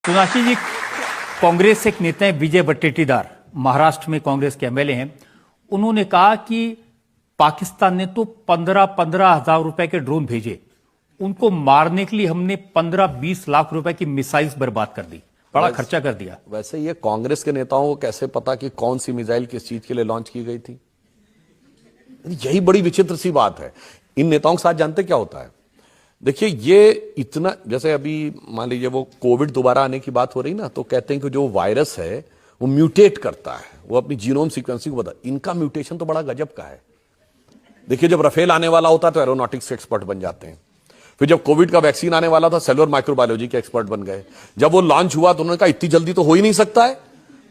सोनाक्षी जी, कांग्रेस से एक नेता है विजय वट्टेटीदार, महाराष्ट्र में कांग्रेस के एमएलए हैं। उन्होंने कहा कि पाकिस्तान ने तो 15-15 हजार रुपए के ड्रोन भेजे, उनको मारने के लिए हमने 15-20 लाख रुपए की मिसाइल्स बर्बाद कर दी, बड़ा खर्चा कर दिया। वैसे ये कांग्रेस के नेताओं को कैसे पता कि कौन सी मिसाइल किस चीज के लिए लॉन्च की गई थी? यही बड़ी विचित्र सी बात है। इन नेताओं के साथ जानते क्या होता है? देखिए, ये इतना, जैसे अभी मान लीजिए वो कोविड दोबारा आने की बात हो रही ना, तो कहते हैं कि जो वायरस है वो म्यूटेट करता है, वो अपनी जीनोम सीक्वेंसिंग को बता। इनका म्यूटेशन तो बड़ा गजब का है। देखिए, जब राफेल आने वाला होता है तो एरोनॉटिक्स के एक्सपर्ट बन जाते हैं। फिर जब कोविड का वैक्सीन आने वाला था, सेलुलर माइक्रोबायोलॉजी के एक्सपर्ट बन गए। जब वो लॉन्च हुआ तो उन्होंने कहा इतनी जल्दी तो हो ही नहीं सकता है,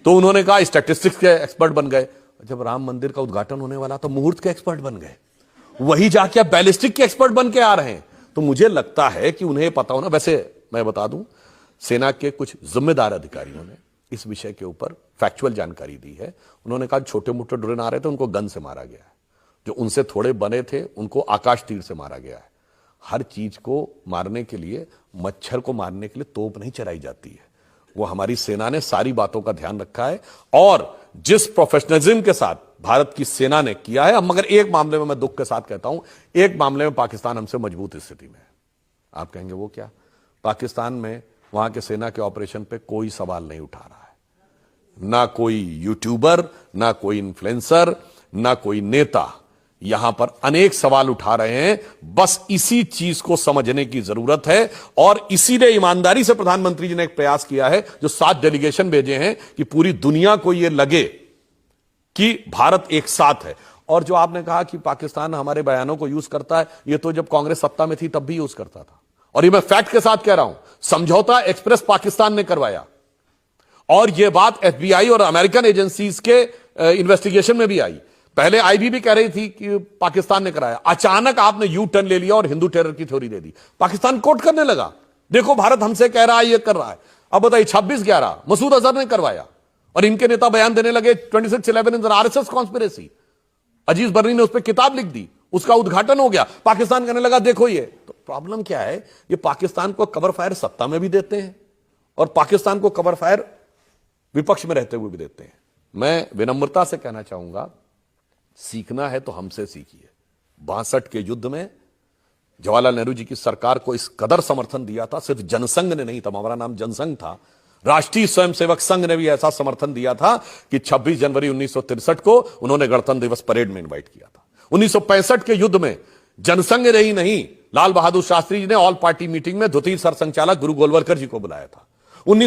तो उन्होंने कहा स्टैटिस्टिक्स के एक्सपर्ट बन गए। जब राम मंदिर का उद्घाटन होने वाला तो मुहूर्त के एक्सपर्ट बन गए। वही जाके अब बैलिस्टिक के एक्सपर्ट बन के आ रहे हैं। तो मुझे लगता है कि उन्हें पता होना। वैसे मैं बता दूं, सेना के कुछ जिम्मेदार अधिकारियों ने इस विषय के ऊपर फैक्चुअल जानकारी दी है। उन्होंने कहा छोटे मोटे ड्रोन आ रहे थे, उनको गन से मारा गया है। जो उनसे थोड़े बने थे उनको आकाश तीर से मारा गया है। हर चीज को मारने के लिए, मच्छर को मारने के लिए तोप नहीं चलाई जाती है। वो हमारी सेना ने सारी बातों का ध्यान रखा है और जिस प्रोफेशनलिज्म के साथ भारत की सेना ने किया है। अब मगर एक मामले में मैं दुख के साथ कहता हूं, एक मामले में पाकिस्तान हमसे मजबूत स्थिति में है। आप कहेंगे वो क्या? पाकिस्तान में वहां के सेना के ऑपरेशन पे कोई सवाल नहीं उठा रहा है। ना कोई यूट्यूबर, ना कोई इन्फ्लुएंसर, ना कोई नेता यहां पर अनेक सवाल उठा रहे हैं। बस इसी चीज को समझने की जरूरत है और इसीलिए ईमानदारी से प्रधानमंत्री जी ने एक प्रयास किया है, जो 7 डेलीगेशन भेजे हैं, कि पूरी दुनिया को यह लगे कि भारत एक साथ है। और जो आपने कहा कि पाकिस्तान हमारे बयानों को यूज करता है, यह तो जब कांग्रेस सत्ता में थी तब भी यूज करता था। और ये मैं फैक्ट के साथ कह रहा हूं, समझौता एक्सप्रेस पाकिस्तान ने करवाया और यह बात एफबीआई और अमेरिकन एजेंसीज के इन्वेस्टिगेशन में भी आई। पहले आईबी भी कह रही थी कि पाकिस्तान ने कराया, अचानक आपने यू टर्न ले लिया और हिंदू टेरर की थ्योरी दे दी। पाकिस्तान कोट करने लगा, देखो भारत हमसे कह रहा है, ये कर रहा है। अब बताइए, 26/11 मसूद अजहर ने करवाया और इनके नेता बयान देने लगे 26/11 इज आरएसएस कॉन्स्पिरेसी। अजीज बर्नी ने उस पर किताब लिख दी, उसका उद्घाटन हो गया। पाकिस्तान कहने लगा देखो ये। तो प्रॉब्लम क्या है? ये पाकिस्तान को कवर फायर सत्ता में भी देते हैं और पाकिस्तान को कवर फायर विपक्ष में रहते हुए भी देते हैं। मैं विनम्रता से कहना चाहूंगा, सीखना है तो हमसे सीखिए। 62 के युद्ध में जवाहरलाल नेहरू जी की सरकार को इस कदर समर्थन दिया था, सिर्फ जनसंघ ने नहीं था, हमारा नाम जनसंघ था, राष्ट्रीय स्वयंसेवक संघ ने भी ऐसा समर्थन दिया था कि 26 जनवरी 1963 को उन्होंने गणतंत्र दिवस परेड में इनवाइट किया था। 1965 के युद्ध में जनसंघ ने ही नहीं, लाल बहादुर शास्त्री जी ने ऑल पार्टी मीटिंग में द्वितीय सरसंघचालक गुरु गोलवलकर जी को बुलाया था।